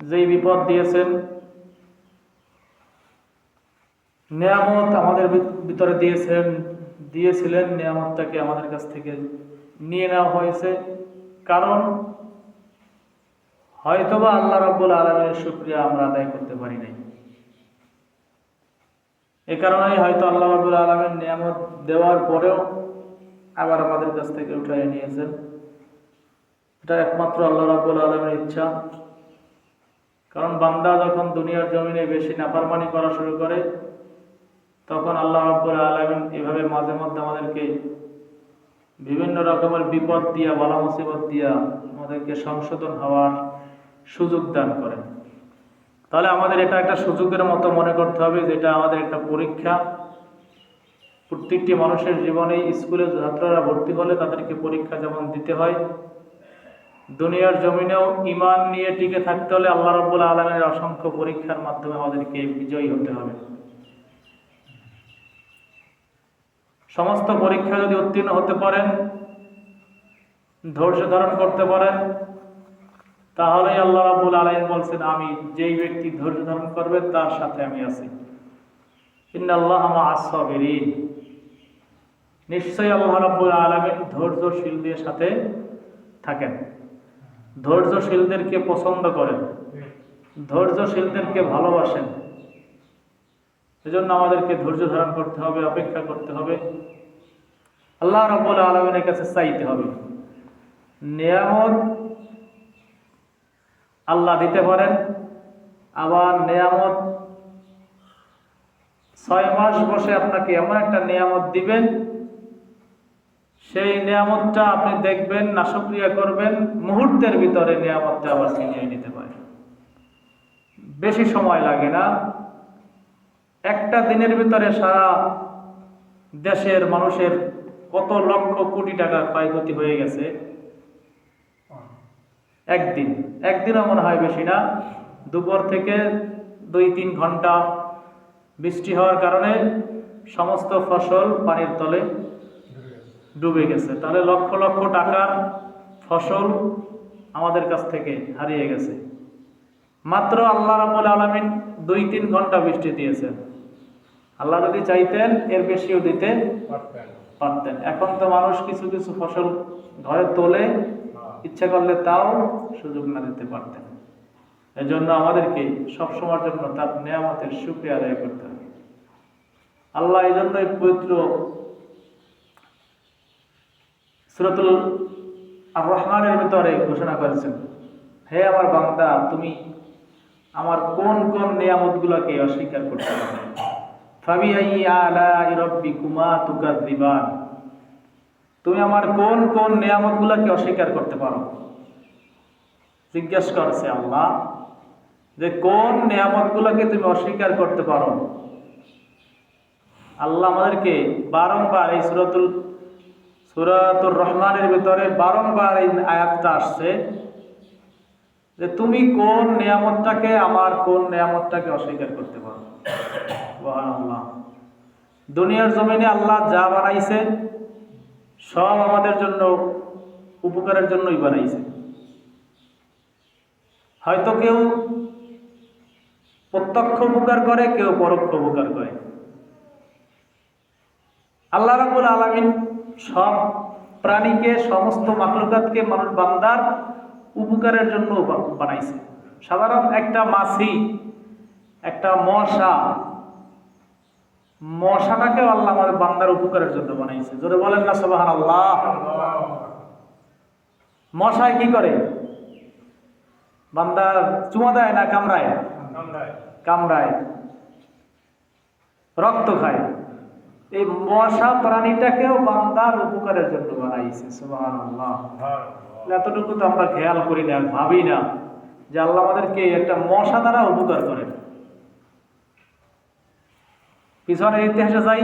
যেই বিপদ দিয়েছেন, নিয়ামত আমাদের ভিতরে দিয়েছিলেন, নিয়ামতটাকে আমাদের কাছ থেকে নিয়ে নেওয়া হয়েছে। কারণ হয়তোবা আল্লাহ রাব্বুল আলামিনের শুকরিয়া আমরা আদায় করতে পারি নাই। এ কারণেই হয়তো আল্লাহ রাব্বুল আলামিন নিয়ামত দেওয়ার পরেও আবার আমাদের কাছ থেকে উঠাই নিয়েছেন। এটা একমাত্র আল্লাহ রাব্বুল আলামিনের ইচ্ছা। কারণ বান্দা যখন দুনিয়ার জমিনে বেশি নাফরমানি করা শুরু করে, তখন আল্লাহ রাব্বুল আলামিন এভাবে মাঝে মধ্যে আমাদেরকে বিভিন্ন রকমের বিপদ দিয়া, বালা মুসিবত দিয়া আমাদেরকে সংশোধন হওয়ার সুযোগ দান করেন। তাহলে আমাদের এটা একটা সুযোগের মতো মনে করতে হবে, যেটা আমাদের একটা পরীক্ষা। প্রত্যেকটি মানুষের জীবনে স্কুলে ছাত্ররা ভর্তি হলে তাদেরকে পরীক্ষা যেমন দিতে হয়, দুনিয়ার জমিনেও ঈমান নিয়ে টিকে থাকতে হলে আল্লাহ রাব্বুল আলামিনের অসংখ্য পরীক্ষার মাধ্যমে আমাদেরকে বিজয়ী হতে হবে। সমস্ত পরীক্ষা যদি উত্তীর্ণ হতে পারেন, ধৈর্য ধারণ করতে পারেন, তাহলেই আল্লাহ রাব্বুল আলামিন বলছেন, আমি যেই ব্যক্তি ধৈর্য ধারণ করবে তার সাথে আমি আছি। ইন্নাল্লাহা মা'আস সাবিরিন। নিশ্চয়ই আল্লাহ রাব্বুল আলামিন ধৈর্যশীলদের সাথে থাকেন, ধৈর্যশীলদেরকে পছন্দ করেন, ধৈর্যশীলদেরকে ভালোবাসেন। এজন্য আমাদেরকে ধৈর্য ধারণ করতে হবে, অপেক্ষা করতে হবে, আল্লাহ রাব্বুল আলামিনের কাছে চাইতে হবে। নিয়ামত আল্লাহ দিতে পারেন, আবার নিয়ামত 6 মাস বসে আপনাকে এমন একটা নিয়ামত দিবেন, সেই নিয়ামতটা আপনি দেখবেন, নাশুকরিয়া করবেন, মুহূর্তের ভিতরে নিয়ামতটা আবার ছিনিয়ে নিতে পারে। বেশি সময় লাগে না, একটা দিনের ভিতরে সারা দেশের মানুষের কত লক্ষ কোটি টাকা ক্ষয়ক্ষতি হয়ে গেছে। একদিনও মনে হয় বেশি না, দুপুর থেকে 2-3 ঘন্টা বৃষ্টি হওয়ার কারণে সমস্ত ফসল পানির তলে ডুবে গেছে। তাহলে লক্ষ লক্ষ টাকার ফসল আমাদের কাছ থেকে হারিয়ে গেছে। মাত্র আল্লাহ রাব্বুল আলামিন 2-3 ঘন্টা বৃষ্টি দিয়েছেন। আল্লাহ যদি চাইতেন এর বেশিও দিতে পারতেন। এখন তো মানুষ কিছু কিছু ফসল ঘরে তোলে, ইচ্ছা করলে তাও সুযোগ না দিতে পারতেন। এজন্য আমাদেরকে সবসময়ের জন্য তার নিয়ামতের শুকরিয়া আদায় করতে হবে। আল্লাহ এই জন্যই পবিত্র সূরাতুল আর-রহমানের ভিতরে ঘোষণা করেছেন, হে আমার বান্দা, তুমি আমার কোন কোন নিয়ামতগুলোকে অস্বীকার করতে পারো? ফাবিআইয়ি আলাই রাব্বিকুমা তুকাযযিবান। তুমি আমার কোন কোন নিয়ামতগুলোকে অস্বীকার করতে পারো? জিজ্ঞেস করছে আল্লাহ যে কোন নিয়ামতগুলোকে তুমি অস্বীকার করতে পারো। আল্লাহ আমাদেরকে বারংবার এই সূরাতুর রহমানের ভিতরে বারংবার এই আয়াতটা আসছে যে তুমি কোন নিয়ামতটাকে, আমার কোন নিয়ামতটাকে অস্বীকার করতে পারো। সুবহানাল্লাহ। দুনিয়ার জমিনে আল্লাহ যা বানাইছে সব আমাদের জন্য উপকারের জন্যই বানাইছে। হয়তো কেউ প্রত্যক্ষ উপকার করে, কেউ পরোক্ষ উপকার করে। আল্লাহ রাব্বুল আলামিন সব প্রাণীকে, সমস্ত মাখলুকাতকে মানুষ বান্দার উপকারের জন্য বানাইছে। সাধারণ একটা মাছি, একটা মশাটাকেও আল্লাহ আমাদের বান্দার উপকারের জন্য বানাইছে। জোরে বলেন না সুবহানাল্লাহ। মশায় কি করে? বান্দার চুমা দেয় না কামড়ায়? কামড়ায়, রক্ত খায়। এই মশা প্রাণীটাকেও বান্দার উপকারের জন্য বানাইছে। সুবহানাল্লাহ। এতটুকু তো আমরা খেয়াল করি না, ভাবি না যে আল্লাহ আমাদেরকে একটা মশা দ্বারা উপকার করেন। পিছনের ইতিহাসে যাই,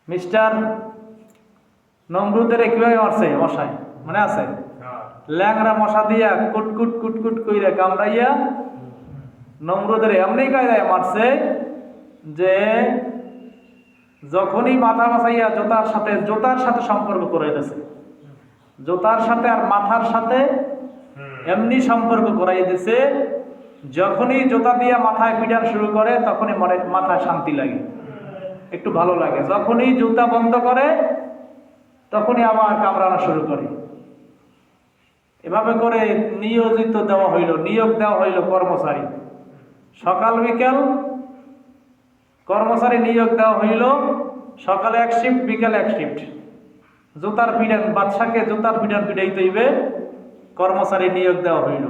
মিস্টার নমরুদের কিভাবে মারছে মশায়, মনে আছে? ল্যাংরা মশা দিয়া কুটকুট কুটকুট কইরা কামড়াইয়া নমরুদের এমনি কায়দায় মারছে যে যখনই মাথা বাঁচাইয়া জোতার সাথে সম্পর্ক করে দিয়েছে, জোতার সাথে আর মাথার সাথে এমনি সম্পর্ক করাই দিছে, যখনই জুতা দিয়ে মাথায় পিটান শুরু করে তখনই মাথায় শান্তি লাগে, একটু ভালো লাগে। যখনই জুতা বন্ধ করে তখনই আবার কামড়ানো শুরু করে। এভাবে করে নিয়োগ দেওয়া হইল কর্মচারী, সকাল বিকেল কর্মচারী নিয়োগ দেওয়া হইল, সকালে এক শিফট, বিকেল এক শিফট। জুতার পিটান, বাদশাকে জুতার পিটান পিটাইতে হইবে, কর্মচারী নিয়োগ দেওয়া হইল।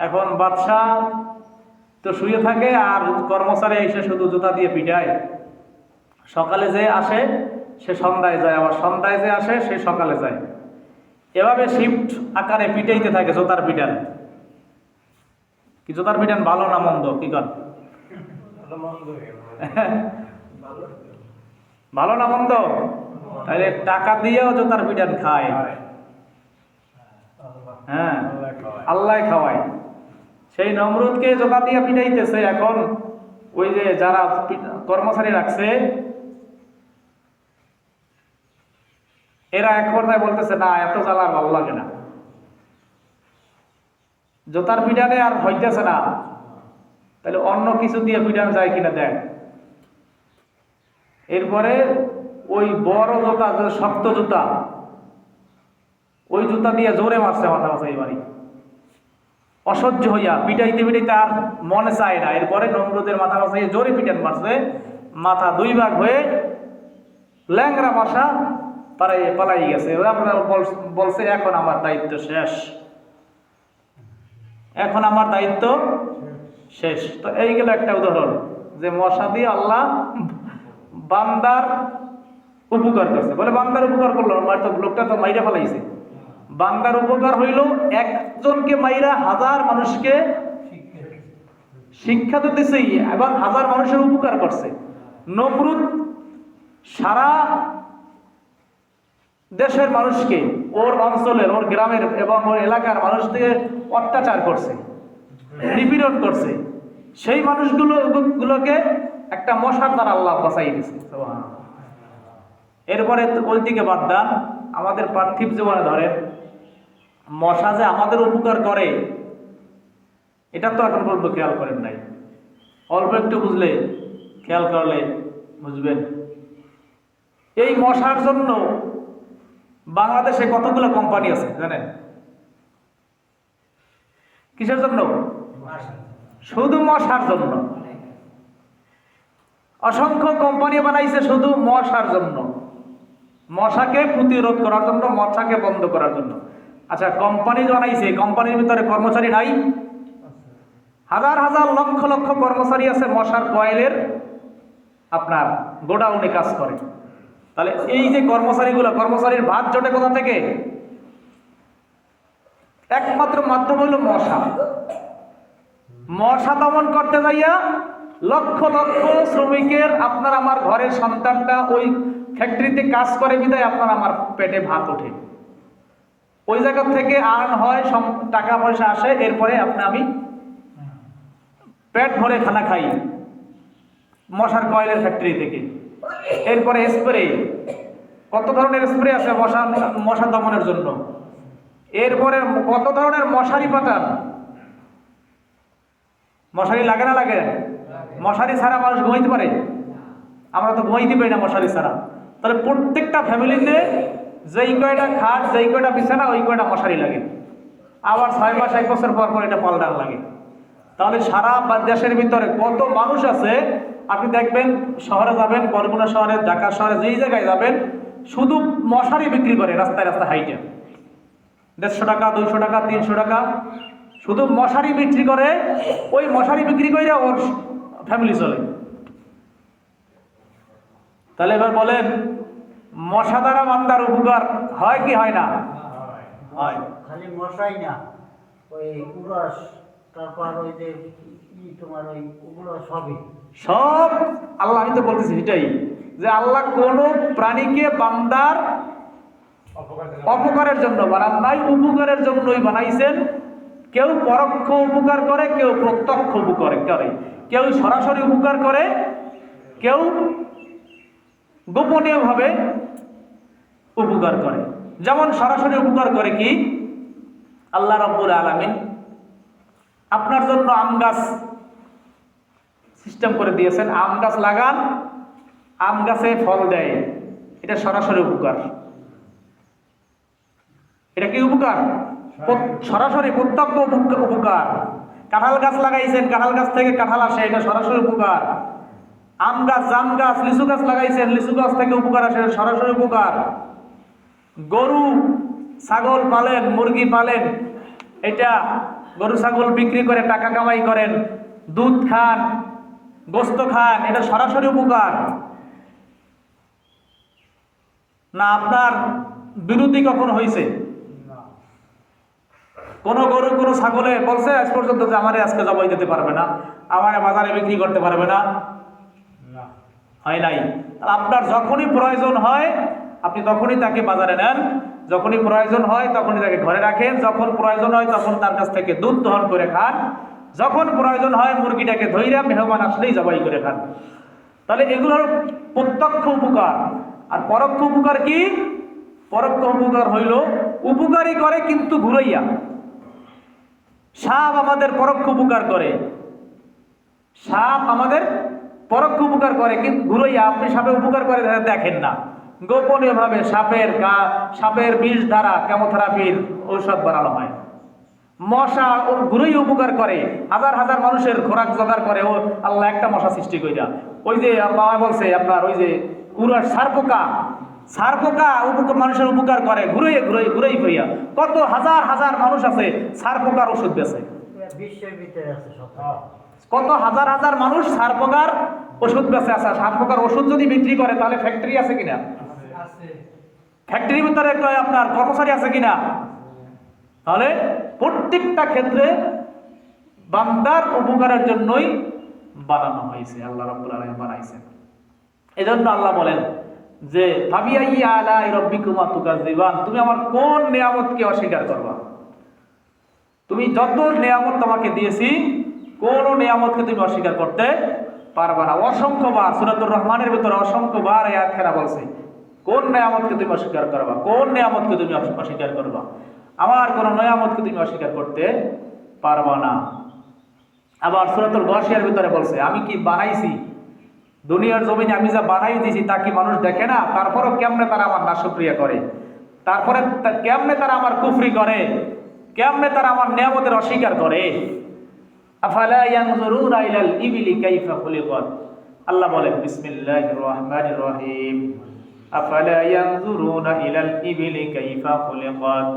এখন বাদশা তো শুয়ে থাকে আর কর্মচারী এসে শুধু জুতা দিয়ে পিটায়। সকালে যে আসে সে সন্ধ্যায় যায়, আবার সন্ধ্যায় যে আসে সে সকালে যায়। এভাবে শিফট আকারে পিটাইতে থাকে জুতার পিটান। কি জুতার পিটান ভালো না মন্দ? কি কর ভালো না মন্দ? তাহলে টাকা দিয়েও জুতার পিটান খায়। হ্যাঁ, আল্লাহ খাওয়ায়। সেই নমরুদকে জুতা দিয়ে পিটাইতেছে। এখন ওই যে যারা কর্মচারী রাখছে এরা এক পর্যায়ে বলতেছে, না এত জ্বালা ভালো লাগে না, জুতার পিটানে আর হইতেছে না, তাহলে অন্য কিছু দিয়ে পিটানো যায় কিনা দেখ। এরপরে ওই বড় জুতা, শক্ত জুতা, ওই জুতা দিয়ে জোরে মারছে মাথা মাথায় বাড়ি। অসহ্য হইয়া পিটাইতে পিটাইতে আর মনে চায় না। এরপরে নমরুদের মাথা মাথায় জোরে পিটান মারছে, মাথা দুই ভাগ হয়ে ল্যাংরা মশা পালাই গেছে। বলছে এখন আমার দায়িত্ব শেষ, এখন আমার দায়িত্ব শেষ। তো এই গেল একটা উদাহরণ যে মশা দিয়ে আল্লাহ বান্দার উপকার করছে। বলে বান্দার উপকার করলো, লোকটা তো মাইরা ফেলাইছে। বান্দার উপকার হইল একজনকে মাইরা হাজার মানুষকে শিক্ষা দিতেছে এবং হাজার মানুষের উপকার করছে। নমরুদ সারা দেশের মানুষকে, ওর অঞ্চলের, ওর গ্রামের এবং ওর এলাকার মানুষদের অত্যাচার করছে, নিপীড়ন করছে। সেই মানুষগুলোকে একটা মশার দ্বারা আল্লাহ বাঁচাই দিয়েছে। এরপরে ওই দিকে বাদ দেন, আমাদের পার্থিব জীবনে ধরেন মশা যে আমাদের উপকার করে এটা তো এখন পর্যন্ত খেয়াল করেন নাই। অল্প একটু বুঝলে, খেয়াল করলে বুঝবেন। এই মশার জন্য বাংলাদেশে কতগুলো কোম্পানি আছে জানেন? কিসের জন্য? শুধু মশার জন্য। অসংখ্য কোম্পানি বানাইছে শুধু মশার জন্য, মশাকে প্রতিরোধ করার জন্য, মশাকে বন্ধ করার জন্য। আচ্ছা, কোম্পানি বানাইছে, কোম্পানির ভিতরে কর্মচারী নাই? হাজার হাজার লক্ষ লক্ষ কর্মচারী আছে মশার কয়েলের আপনার গোডাউনে কাজ করে। তাহলে এই যে কর্মচারীর ভাত জোটে কোথা থেকে? একমাত্র মাধ্যম হলো মশা। মশা দমন করতে যাইয়া লক্ষ লক্ষ শ্রমিকের, আপনার আমার ঘরের সন্তানটা ওই ফ্যাক্টরিতে কাজ করে বিধায় আপনার আমার পেটে ভাত ওঠে। ওই জায়গা থেকে আর্ন হয়, টাকা পয়সা আসে, এরপরে আমি পেট ভরে খানা খাই মশার কয়েলের ফ্যাক্টরি থেকে। এরপরে স্প্রে, কত ধরনের স্প্রে আছে মশা দমনের জন্য। এরপরে কত ধরনের মশারি পাঠান। মশারি লাগে না লাগে? মশারি ছাড়া মানুষ ঘুমাইতে পারে? আমরা তো ঘুমাইতে পারি না মশারি ছাড়া। তাহলে প্রত্যেকটা ফ্যামিলিতে যেই কয়টা খাট, যেই কয়টা বিছানা, ওই কয়টা মশারি লাগে। আবার 6 মাস 1 বছর পর পর এটা পাল্টান লাগে। তাহলে সারা দেশের ভিতরে কত মানুষ আছে আপনি দেখবেন। শহরে যাবেন, বরগুনা শহরে, ঢাকা শহরে, যেই জায়গায় যাবেন শুধু মশারি বিক্রি করে রাস্তায় রাস্তায় হাইটে। 150 টাকা, 200 টাকা, 300 টাকা শুধু মশারি বিক্রি করে। ওই মশারি বিক্রি করে ওর ফ্যামিলি চলে। তাহলে এবার বলেন, মশা দ্বারা বান্দার উপকার হয় কি হয় না? হয়। খালি মশাই না, ওই উরস, তারপর ওই যে তোমার ওই ওগুলো সবই, সব আল্লাহ, আমি তো বলতেছি এটাই যে আল্লাহ কোন প্রাণীকে বান্দার অপকারের জন্য বানান নাই, উপকারের জন্যই বানাইছেন। কেউ পরোক্ষ উপকার করে, কেউ প্রত্যক্ষ উপকার করে, কেউ সরাসরি উপকার করে, কেউ গোপনীয়ভাবে উপকার করে। যেমন সরাসরি উপকার করে কি, আল্লাহ রাব্বুল আলামিন আপনার জন্য আম গাছ সিস্টেম করে দিয়েছেন। আম গাছ লাগান, আম গাছে ফল দেয়, এটা সরাসরি উপকার। এটা কি উপকার? সরাসরি প্রত্যক্ষ উপকার। কাঁঠাল গাছ লাগাইছেন, কাঁঠাল গাছ থেকে কাঁঠাল আসে, এটা সরাসরি উপকার। আম গাছ, জাম গাছ, লিচু গাছ লাগাইছেন, লিচু গাছ থেকে উপকার আসে, এটা সরাসরি উপকার। গরু ছাগল পালেন, মুরগি পালেন, এটা গরু ছাগল বিক্রি করে টাকা কামাই করেন, দুধ খান, গোস্ত খান, এটা সরাসরি উপকার না আপনার বিরোধী কখন হয়েছে? কোন গরু কোন ছাগলে বলছে আজ পর্যন্ত যে আমারে আজকে জবাই দিতে পারবে না, আমারে বাজারে বিক্রি করতে পারবে না? হয় নাই। আপনার যখনই প্রয়োজন হয় আপনি তখনই তাকে বাজারে নেন, যখনই প্রয়োজন হয় তখনই তাকে ঘরে রাখেন, যখন প্রয়োজন হয় তখন তার কাছ থেকে দুধ দহন করে খান, যখন প্রয়োজন হয় মুরগিটাকে ধইরা মেহমান আসলেই জবাই করে খান। তাহলে এগুলোর প্রত্যক্ষ উপকার। আর পরোক্ষ উপকার কি? পরোক্ষ উপকার হইল উপকারই করে কিন্তু ঘুরাইয়া। সাপ আমাদের পরোক্ষ উপকার করে, সাপ আমাদের পরোক্ষ উপকার করে কিন্তু ঘুরাইয়া। আপনি সাপে উপকার করে দেখেন না, গোপনীয় ভাবে সাপের বিষ দ্বারা কেমোথেরাপির ঔষধ বানানো হয়। মশা ও ঘুরেই উপকার করে, হাজার হাজার মানুষের খোরাক জোগাড় করে ও আল্লাহ একটা মশা সৃষ্টি কইরা। ওই যে বাবা বলছে আপনার ওই যে কুরাস সারপোকা, সারপোকা মানুষের উপকার করে ঘুরেই হইয়া। কত হাজার হাজার মানুষ আছে সারপোকার ওষুধ বেছে, বিশ্বের ভিতরে আছে সব। কত হাজার হাজার মানুষ সারপোকার ওষুধ বেছে আছে। সারপোকার ওষুধ যদি বিক্রি করে তাহলে ফ্যাক্টরি আছে কিনা? ফ্যাক্টরির ভিতরে আপনার কর্মচারী আছে কিনা? তাহলে প্রত্যেকটা ক্ষেত্রে বান্দার উপকারের জন্যই বানানো হয়েছে, আল্লাহ রাব্বুল আলামিন বানাইছেন। এজন্য আল্লাহ বলেন যে ফাবিআইয়ি আলাই রাব্বিকুমা তুকাজ্জিবান, তুমি আমার কোন নিয়ামতকে অস্বীকার করবা? তুমি যত নিয়ামত তোমাকে দিয়েছি কোন নিয়ামতকে তুমি অস্বীকার করতে পারবা না। অসংখ্যবার সূরাতুর রহমানের ভিতরে অসংখ্যবার এই আয়াতখানা বলছে কোন নিয়ামতকে তুমি অস্বীকার করবা, কোন নিয়ামতকে তুমি অস্বীকার করবা। আমার কোন নিয়ামতকে তুমি অস্বীকার করতে পারবা না। আবার সূরাতুল গাশিয়ার ভিতরে বলছে আমি কি বানাইছি, দুনিয়ার জমিনে আমি যা বানাই দিয়েছি তা কি মানুষ দেখে না? তারপরও কেমনে তারা আমার নাশকরিয়া করে, তারপরে কেমনে তারা আমার কুফরি করে, কেমনে তারা আমার নিয়ামতের অস্বীকার করে। আফালা ইয়ানজুরুনা ইলাল ইবিলি কাইফা খুলিকাত, আল্লাহ বলেন বিসমিল্লাহির রহমানির রহিম, আফালা ইয়ানজুরুনা ইলাল ইবিলি কাইফা খুলিকাত,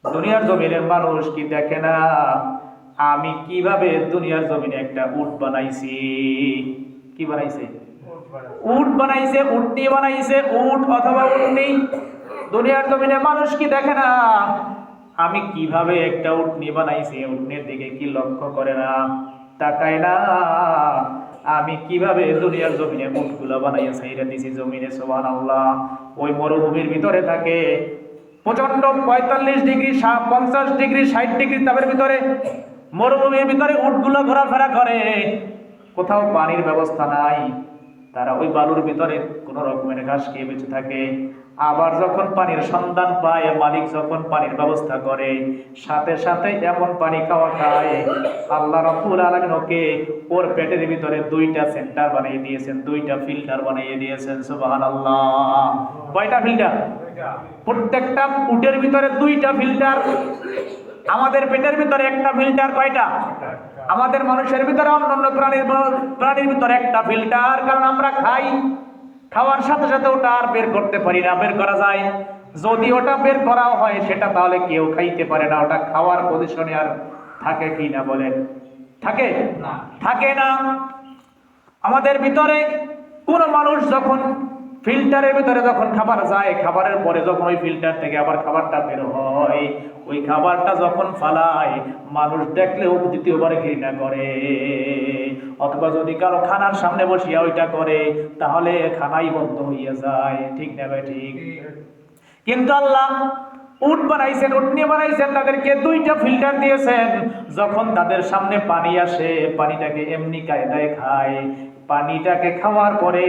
দুনিয়ার জমিনের মানুষ কি দেখে না আমি কিভাবে দুনিয়ার জমিনে একটা উট বানাইছি? কি বানাইছে? উট বানাইছে, উটনি বানাইছে, উট অথবা উটনি। দুনিয়ার জমিনে মানুষ কি দেখে না আমি কিভাবে একটা উটনি বানাইছি? উটনির দিকে কি লক্ষ্য করে না, তাকায় না আমি কিভাবে দুনিয়ার জমিনে উটগুলো বানাইয়া ছাইরা দিছি জমিনে। সুবহানাল্লাহ। ওই মরুভূমির ভিতরে থাকে প্রচন্ড 45 ডিগ্রি 50 ডিগ্রি 60 ডিগ্রি তাপের ভিতরে, মরুভূমির ভিতরে উটগুলো ঘোরাফেরা করে, কোথাও পানির ব্যবস্থা নাই, তারা ওই বালুর ভিতরে কোনো রকমের ঘাস খেয়ে বেঁচে থাকে। আবার যখন পানির সন্ধান পায়, মালিক যখন পানির ব্যবস্থা করে, সাথে সাথে এমন পানি খাওয়া খায় আল্লাহ রাব্বুল আলামিন ওকে ওর পেটের ভিতরে 2টা সেন্টার বানিয়ে দিয়েছেন, 2টা ফিল্টার বানিয়ে দিয়েছেন। সুবহানাল্লাহ। কয়টা ফিল্টার? প্রত্যেকটা উটের ভিতরে 2টা ফিল্টার, আমাদের পেটের ভিতরে একটা ফিল্টার। কয়টা? আমাদের মানুষের ভিতরে অন্যান্য প্রাণীর ভিতরে একটা ফিল্টার। কারণ আমরা খাই, খাওয়ার সাথে সাথে ওটা আর বের করতে পারি না, বের করা যায়। যদি ওটা বের করাও হয় সেটা তাহলে কেউ খাইতে পারে না, ওটা খাওয়ার পজিশনে আর থাকে কি না বলেন? থাকে না, থাকে না। আমাদের ভিতরে কোন মানুষ যখন ফিল্টারের ভিতরে যখন খাবার যায়, খাবারের পরে যখন ওই ফিল্টার থেকে আবার খাবারটা বের হয়, ওই খাবারটা যখন ফালায় মানুষ দেখলেও দ্বিতীয়বার ঘৃণা করে, অথবা যদি কারো খানার সামনে বসিয়া ওইটা করে তাহলে খানাই বন্ধ হইয়া যায়। ঠিক না ভাই? ঠিক। কিন্তু আল্লাহ উট বানাইছেন, উটনি বানাইছেন, তাদেরকে 2টা ফিল্টার দিয়েছেন। যখন তাদের সামনে পানি আসে পানিটাকে এমনি কায়দায় খায়, পানিটাকে খাওয়ার পরে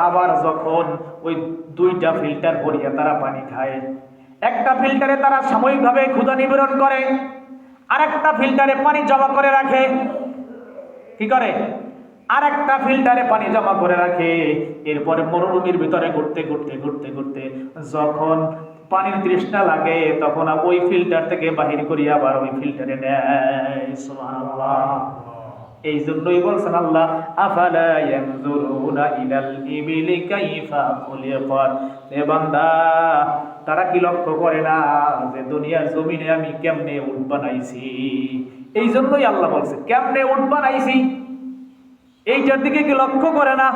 আবার যখন ওই 2টা ফিল্টার ভরিয়া তারা পানি খায়, একটা ফিল্টারে তারা সাময়িকভাবে ক্ষুধা নিবারণ করে, আরেকটা ফিল্টারে পানি জমা করে রাখে। কি করে? আরেকটা ফিল্টারে পানি জমা করে রাখে। এরপরে মরুভূমির ভিতরে ঘুরতে ঘুরতে ঘুরতে ঘুরতে যখন পানির তৃষ্ণা লাগে তখন ওই ফিল্টার থেকে বাহির করিয়া আবার ওই ফিল্টারে নেয়। সুবহানাল্লাহ। এই জন্যই বলছেন আল্লাহ, আফালা ইয়ানজুরুনা ইলাল ইবিলি কাইফা খুলিকাত। এ বান্দা, তারা কি লক্ষ্য করে না যে দুনিয়ার জমিনে আমি কেমনে উট বানাইছি? এই জন্যই আল্লাহ বলছে কেমনে উট বানাইছি, এইটার দিকে কি লক্ষ্য করে না?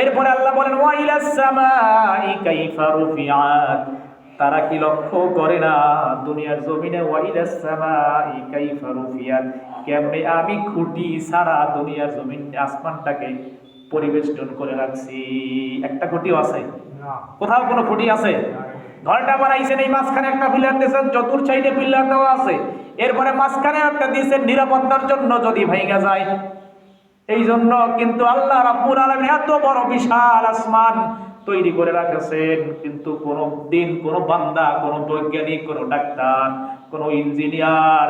এরপরে আল্লাহ বলেন ওয়া ইলাস সামাই কাইফা রুফিআত। তারা কি লক্ষ্য করে না দুনিয়ার জমিনে ওয়া ইলাস সামাই কাইফা রুফিআত, কেমনে আমি খুঁটি সারা দুনিয়ার জমিন আসমানটাকে পরিবেষ্টন করে রাখছি। একটা খুঁটিও আছে? কোথাও কোনো খুঁটি আছে? ঘরটা বানাইছেন, এই মাঝখানে একটা পিলার দিয়েছেন, চতুর সাইডে পিলার দেওয়া আছে, এরপরে মাঝখানে একটা দিয়েছেন নিরাপত্তার জন্য যদি ভাঙা যায়। এই জন্য কিন্তু আল্লাহ রাব্বুল আলামিন এত বড় বিশাল আসমান তৈরি করে রাখেছেন, কিন্তু কোন দিন কোন বান্দা, কোন বৈজ্ঞানিক, কোন ডাক্তার, কোন ইঞ্জিনিয়ার,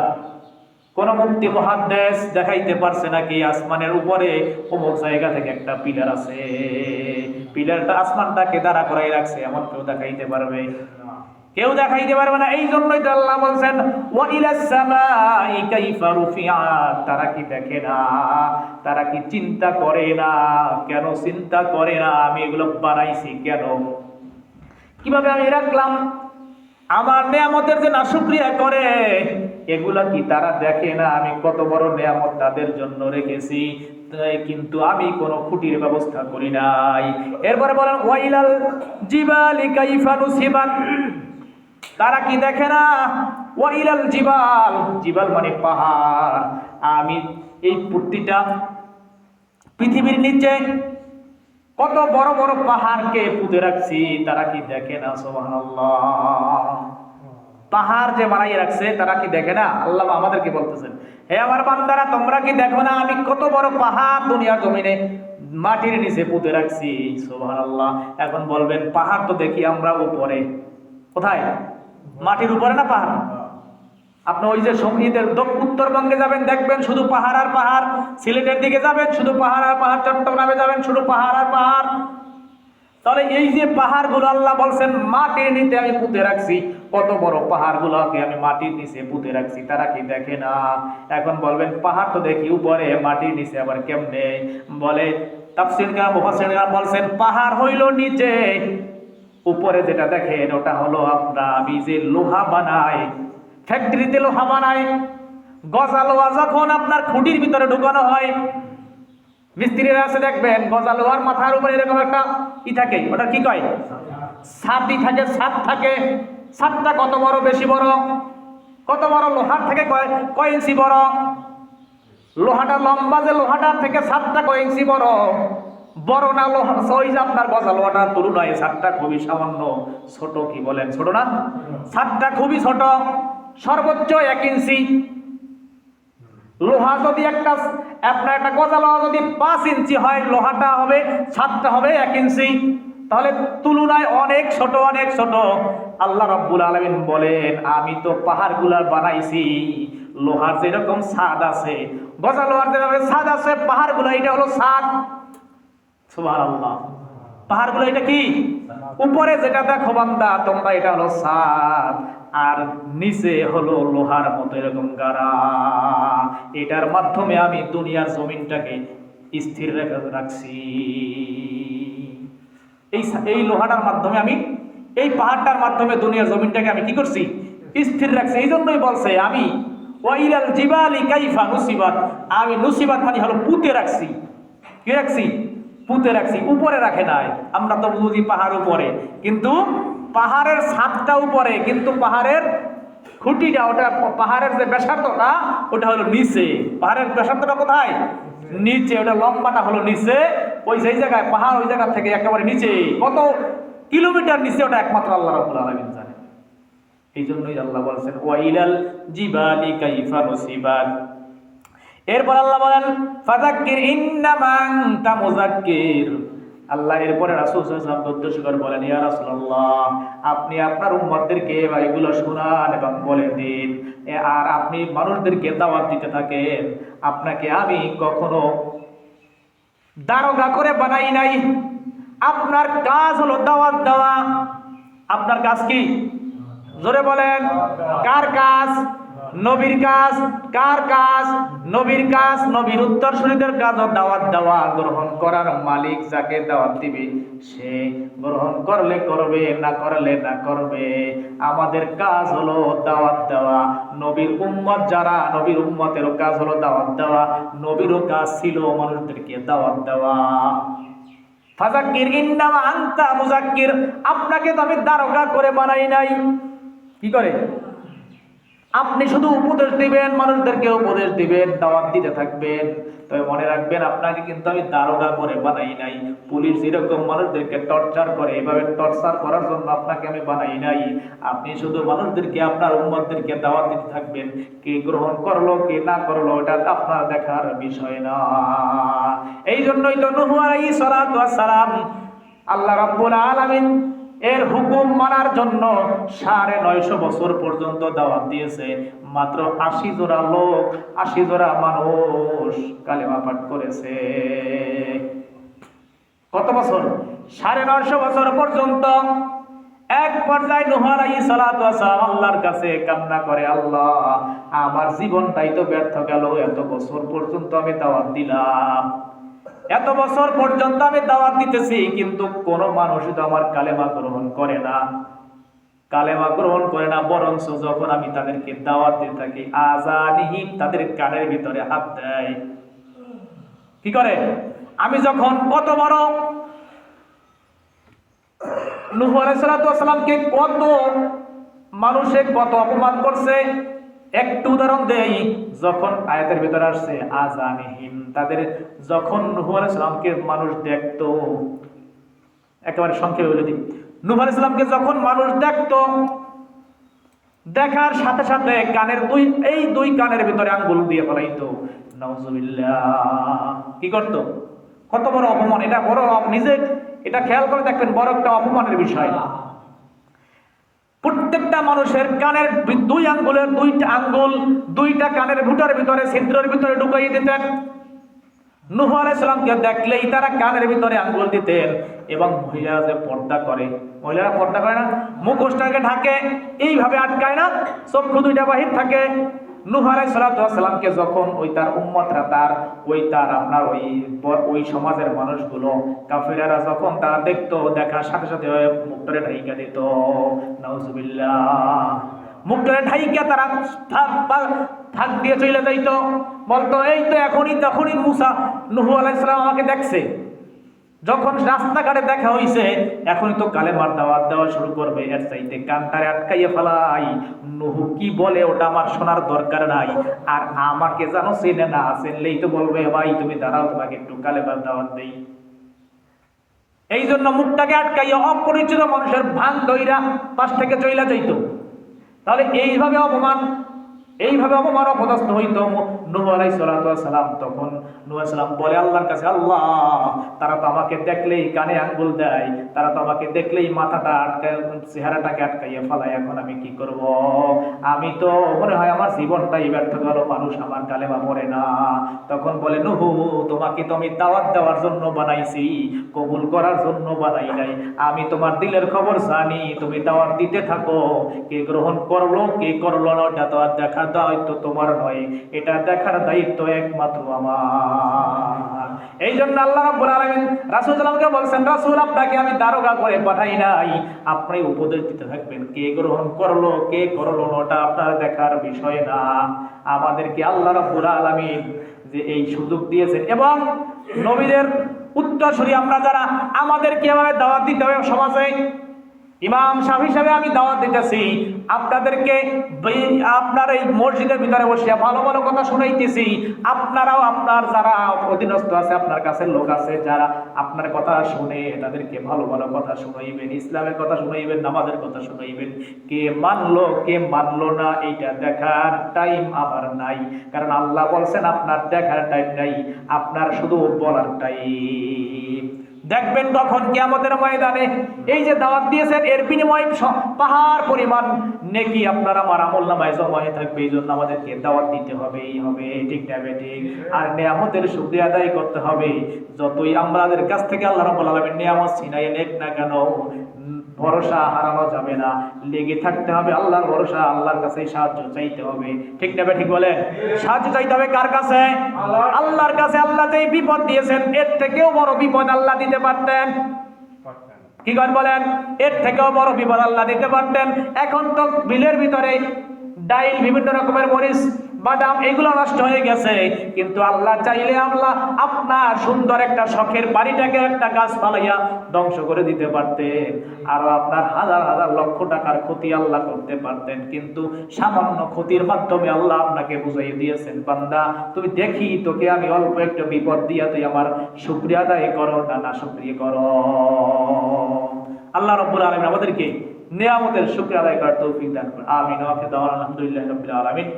কোন মুফতি মুহাদ্দিস দেখাইতে পারছে নাকি আসমানের উপরে অমুক জায়গা থেকে একটা পিলার আছে, পিলারটা আসমানটাকে দাঁড়া করাই রাখছে, এমন কেউ দেখাইতে পারবে? কেউ দেখাইতে পারবে না। এই জন্যই তো আল্লাহ বলছেন ওয়া ইলাস সামাই কাইফা রুফিআত। তারা কি দেখে না? তারা কি চিন্তা করে না? কেন চিন্তা করে না আমি এগুলো বানাইছি কেন, কিভাবে আমি রাখলাম? আমার নিয়ামতের যে নাশুকরিয়া করে, এগুলা কি তারা দেখে না আমি কত বড় নিয়ামত তাদের জন্য রেখেছি? কিন্তু আমি কোনো খুঁটির ব্যবস্থা করি নাই। এরপরে বলেন ওয়াইলাল জিবালি কাইফা নুসিবাত। তারা কি দেখে না? ওয়াইলাল জিবাল, জিবাল মানে পাহাড়, আমি এই প্রতিটা পৃথিবীর নিচে কত বড় বড় পাহাড়কে পুঁতে রাখছি, তারা কি দেখে না? সুবহানাল্লাহ। পাহাড় যে বানাইয়ে রাখছে তারা কি দেখে না? আল্লাহ আমাদেরকে বলতেছেন, হে আমার বান্দারা, তোমরা কি দেখো না আমি কত বড় পাহাড় দুনিয়ার জমিনে মাটির নিচে পুঁতে রাখছি? সুবহানাল্লাহ। এখন বলবেন পাহাড় তো দেখি আমরা উপরে, কোথায়? মাটির উপরে না পাহাড়? আপনি ওই যে সঙ্গীতের উত্তরবঙ্গে যাবেন দেখবেন শুধু পাহাড় আর পাহাড়, সিলেটের দিকে যাবেন শুধু পাহাড় আর পাহাড়, চট্টগ্রামে যাবেন শুধু পাহাড় আর পাহাড়। তাহলে এই যে পাহাড়গুলো আল্লাহ বলছেন মাটির নিচে আমি পুঁতে রাখছি, কত বড় পাহাড়গুলোকে আমি মাটির নিচে পুঁতে রাখছি, তারা কি দেখে না? এখন বলবেন পাহাড় তো দেখি উপরে, মাটির নিচে আবার কেমনে? বলে তাফসীরকার মুফাসসিররা বলছেন পাহাড় হইল নিচে, উপরে যেটা দেখেন ওটা হলো আমি যে লোহা বানাই, ফ্যাক্টরিতে লোহা বানাই, গজা লোহা যখন আপনার খুঁটির ভিতরে ঢুকানো হয়, মিস্ত্রিরা আছে দেখবেন গজা লোহার মাথার উপরে এরকম একটা থাকে, ওটা কি কয়? ছাদই থাকে, ছাদ থাকে। ছাদটা কত বড়? বেশি বড়। কত বড়? লোহার থেকে কয় ইঞ্চি বড়? লোহাটা লম্বা, যে লোহাটার থেকে ছাদটা কয় ইঞ্চি বড়? বড় না লোহা? ওই যে আপনার গজা লোহাটার তুলনায় ছাদটা খুবই সামান্য ছোট। কি বলেন, ছোট না? ছাদটা খুবই ছোট, সর্বোচ্চ 1 ইঞ্চি। লোহা যদি আপনার একটা গজা লোহা যদি 5 ইঞ্চি হয়, লোহাটা হবে, ছাদটা হবে 1 ইঞ্চি। তাহলে তুলনায় অনেক ছোট, অনেক ছোট। আল্লাহ রাব্বুল আলামিন বলেন আমি তো পাহাড়গুলা বানাইছি লোহার যেরকম ছাদ আছে, গজা লোহার যেরকম ছাদ আছে, পাহাড়গুলা এটা হলো ছাদ। সুবহানাল্লাহ। পাহাড়গুলো এটা কি? উপরে যেটা দেখো বান্দা তোমরা, এটা হলো ছাদ, আর নিচে হলো লোহার মতো এরকম গাড়া। এটার মাধ্যমে আমি দুনিয়ার জমিনটাকে স্থির রাখছি। এই লোহাটার মাধ্যমে আমি, এই পাহাড়টার মাধ্যমে দুনিয়ার জমিনটাকে আমি কি করছি? স্থির রাখছি। এই জন্যই বলছে আমি ওয়াইলাল জিবালি কাইফা নুসিবাত, আমি নুসিবাত মানে হলো পুঁতে রাখছি। কি রাখছি? পুঁতে রাখছি, উপরে রাখে নাই। আমরা তো বুঝি পাহাড় উপরে, কিন্তু পাহাড়ের ছাদটা উপরে, কিন্তু পাহাড়ের খুঁটিটা, ওটা পাহাড়ের যে ব্যাসার্ধটা ওটা হলো নিচে। পাহাড়ের ব্যাসার্ধটা কোথায়? নিচে। ওটা লম্বাটা হলো নিচে। ওই সেই জায়গায় পাহাড়, ওই জায়গা থেকে একেবারে নিচে, কত কিলোমিটার নিচে, ওটা একমাত্র আল্লাহ রাব্বুল আলামিন জানে। এই জন্যই আল্লাহ বলছেন ওয়াইলাল জিবালি কাইফা নুসিবাত। এরপর আল্লাহ বলেন ফাযাক্কির ইন্নামা আনতা মুযাক্কির, আল্লাহ এরপরে রাসূল সাল্লাল্লাহু আলাইহি ওয়াসাল্লাম উদ্দেশ্য করে বলেন, ইয়া রাসূলুল্লাহ, আপনি আপনার উম্মতদেরকে এগুলো শোনান এবং বলে দিন, আর আপনি মানুষদেরকে দাওয়াত দিতে থাকেন। আপনাকে আমি কখনো দারোগা করে বানাই নাই। আপনার কাজ হলো দাওয়াত দেওয়া। আপনার কাজ কি? জোরে বলেন, কার কাজ? নবীর কাজ। কার কাজ? নবীর কাজ। নবীর উত্তরসূরিদের কাজ দাওয়াত দেওয়া। গ্রহণ করার মালিক যাকে দাওয়াত দিবে সে গ্রহণ করলে করবে, না করলে না করবে। আমাদের কাজ হলো দাওয়াত দেওয়া। নবীর উম্মত যারা, নবীর উম্মতেরও কাজ হলো দাওয়াত দেওয়া। নবীরও কাজ ছিল মানুষদেরকে দাওয়াত দেওয়া। ফাযাক্কির ইন্নামা আনতা মুযাক্কির, আপনাকে তো আমি দারোগা করে বানাই নাই। কি করে? আপনি শুধু উপদেশ দিবেন, মানুষদেরকে উপদেশ দিবেন, দাওয়াত দিতে থাকবেন। তবে মনে রাখবেন, আপনাকে কিন্তু আমি দারোগা করে বানাই নাই। পুলিশ যেরকম মানুষদেরকে টর্চার করে, এভাবে টর্চার করার জন্য আপনাকে আমি বানাই নাই। আপনি শুধু মানুষদেরকে, আপনার উম্মতদেরকে দাওয়াত দিতে থাকবেন। কে গ্রহণ করলো কে না করলো এটা আপনার দেখার বিষয় না। এই জন্যই তো নূহ আলাইহিস সালাতু ওয়াস সালাম আল্লাহ রাব্বুল আলামিন এর হুকুম মানার জন্য ৯৫০ বছর পর্যন্ত দাওয়াত দিয়েছে। মাত্র ৮০ জোড়া লোক, ৮০ জোড়া মানুষ কালেমা পাঠ করেছে। কত বছর? ৯৫০ বছর পর্যন্ত। এক পর্যায়ে নূহ আলাইহিস সালাতু ওয়াস সালাম আল্লাহর কাছে কান্না করে, আল্লাহ, আমার জীবনটাই তো ব্যর্থ গেল। এত বছর পর্যন্ত আমি দাওয়াত দিলাম, এত বছর পর্যন্ত আমি দাওয়াত দিতেছি, কিন্তু কোন মানুষই তো আমার কালেমা গ্রহণ করে না। কালেমা গ্রহণ করে না, বরঞ্চ যখন আমি তাদেরকে দাওয়াত দিতে থাকি, আযানিহিম, তাদের কানের ভিতরে হাত দেয়। কি করে? আমি যখন কত বড় নূহ আলাইহিস সালাতু ওয়াস সালামকে কত মানুষে কত অপমান করছে, একটু উদাহরণ দেই। যখন আয়াতের ভিতরে আসছে আযানিহিম, তাদের যখন নূহ আলাইহিস সালামকে মানুষ দেখতো, একেবারে সংক্ষেপে বলে দিই, নূহ আলাইহিস সালামকে যখন মানুষ দেখতো, দেখার সাথে সাথে কানের দুই কানের ভিতরে আঙ্গুল দিয়ে ফেলাইতো। নাউজুবিল্লাহ। কি করতো? কত বড় অপমান! এটা বড়, নিজে এটা খেয়াল করে দেখবেন, বড় একটা অপমানের বিষয়। প্রত্যেকটা মানুষের কানের দুই আঙ্গুলের দুইটা আঙ্গুল দুইটা কানের ভুটার ভিতরে, ছিদ্রের ভিতরে ঢুকাইয়ে দিতেন। নূহ আলাইহিস সালামকে দেখলেই তারা কানের ভিতরে আঙ্গুল দিতেন। এবং মহিলারা যে পর্দা করে, মহিলারা পর্দা করে না, মুখোশটাকে ঢাকে, এইভাবে আটকায় না, চক্ষু দুইটা বাহির থাকে। নূহ আলাইহিস সালামকে যখন তার উম্মতরা, তার আপনার ওই সমাজের মানুষগুলো, কাফিরেরা যখন তারা দেখতো, দেখার সাথে সাথে মুখটারে ঢাইকা দিত। নাউজুবিল্লাহ। মুখটারে ঢাইকা তারা থাক দিয়ে চলে যাইতো, বলতো, এই তো তখনই মুসা, নূহ আলাইহিস সালাম আমাকে দেখছে। যখন রাস্তাঘাটে দেখা হইছে, এখনই তো কালেমার দাওয়াত দেওয়া শুরু করবে, এর চাইতে কানটারে আটকাইয়া ফেলাই। নূহ কি বলে ওটা আমার শোনার দরকার নাই। আর আমাকে জানো চেনে না, চিনলেই তো বলবে, ভাই তুমি দাঁড়াও, তোমাকে একটু কালেমার দাওয়াত দেই। এই জন্য মুখটাকে আটকাইয়া অপরিচিত মানুষের ভান ধইরা পাশ থেকে চইলা যাইতো। তাহলে এইভাবে অপমান অপদস্থ হইতো নূহ আলাইহিস সালাম। তখন নূহ আলাইহিস সালাম বলে আল্লাহর কাছে, আল্লাহ, তারা তো আমাকে দেখলেই কানে আঙ্গুল দেয়, তারা তো আমাকে দেখলেই মাথাটা আটকায়, চেহারাটাকে আটকাইয়া ফেলায়, এখন আমি কি করব? আমি তো মনে হয় আমার জীবনটাই ব্যর্থ গেল, মানুষ আমার কালেমা পড়ে না। তখন বলে, নূহ, তোমাকে তো আমি দাওয়াত দেওয়ার জন্য বানাইছি, কবুল করার জন্য বানাই নাই। আমি তোমার দিলের খবর জানি, তুমি দাওয়াত দিতে থাকো, কে গ্রহণ করলো কে করলো না এটা তো আর দেখার দায়িত্ব তোমার নয়, এটা দেখার দায়িত্ব একমাত্র আমার। এই জন্য আল্লাহ রাব্বুল আলামিন রাসূল সাল্লাল্লাহু আলাইহি ওয়াসাল্লামকে বলছেন, রাসূল, আপনাকে আমি দারোগা করে পাঠাই নাই, আপনি উপদেশ দিতে থাকবেন। কে গ্রহণ করলো কে করলো না ওটা আপনার দেখার বিষয় না। আমাদেরকে আল্লাহ রাব্বুল আলামিন যে এই সুযোগ দিয়েছেন, এবং নবীদের উত্তরসূরি আমরা যারা, আমাদেরকে এভাবে দাওয়াত দিতে হবে সমাজে। ইমাম সাহেব হিসেবে আমি দাওয়াত দিতেছি আপনাদেরকে, আপনার এই মসজিদের ভিতরে বসে ভালো ভালো কথা শুনাইতেছি। আপনারাও, আপনার যারা অধীনস্থ আছে, আপনার কাছে লোক আছে যারা আপনার কথা শুনে, তাদেরকে ভালো ভালো কথা শুনাইবেন, ইসলামের কথা শুনাইবেন, নামাজের কথা শুনাইবেন। কে মানলো কে মানলো না এইটা দেখার টাইম আমার নাই, কারণ আল্লাহ বলছেন আপনার দেখার টাইম নাই, আপনার শুধু বলার টাইম। দেখবেন তখন কিয়ামতের ময়দানে এই যে দাওয়াত দিয়েছেন এর বিনিময়ে পাহাড় পরিমাণ নেকি আপনার আমার আমলনামায় জমা হয়ে থাকবে। এই জন্য আমাদেরকে দাওয়াত দিতে হবেই হবে, ঠিক না বেঠিক? আর নিয়ামতের শুকরিয়া আদায় করতে হবে। যতই আমাদের কাছ থেকে আল্লাহ রাব্বুল আলামিন নিয়ামত ছিনাইয়ে নেক না কেন, ভরসা হারানো যাবে না, লেগে থাকতে হবে আল্লাহর ভরসা, আল্লাহর কাছে সাহায্য চাইতে হবে, ঠিক না ঠিক বলেন? সাহায্য চাইতে হবে কার কাছে? আল্লাহর কাছে। আল্লাহ যেই বিপদ দিয়েছেন এর থেকেও বড় বিপদ আল্লাহ দিতে পারতেন, কি করেন বলেন? এর থেকেও বড় বিপদ আল্লাহ দিতে পারতেন। এখন তো বিলের ভিতরে ডাইল, বিভিন্ন রকমের মরিচ, বাদাম এগুলো নষ্ট হয়ে গেছে, কিন্তু আল্লাহ চাইলে আল্লাহ আপনার সুন্দর একটা শখের বাড়িটাকে একটা গাছ পালাইয়া ধ্বংস করে দিতে পারতেন, আর আপনার হাজার হাজার লক্ষ টাকার ক্ষতি আল্লাহ করতে পারতেন। কিন্তু সামান্য ক্ষতির মাধ্যমে আল্লাহ আপনাকে বুঝাই দিয়েছেন, বান্দা তুমি দেখি তোকে আমি অল্প একটা বিপদ দিয়া তুই আমার শুকরিয়া আদায় করো না না শুকরিয়া করো। আল্লাহ রাব্বুল আলামিন আমাদেরকে নিয়ামতের শুকরিয়া আদায় করার তৌফিক দান করুন। আমিন। ওয়া আখিরু দাওয়ানা আলহামদুলিল্লাহি রাব্বিল আলামিন।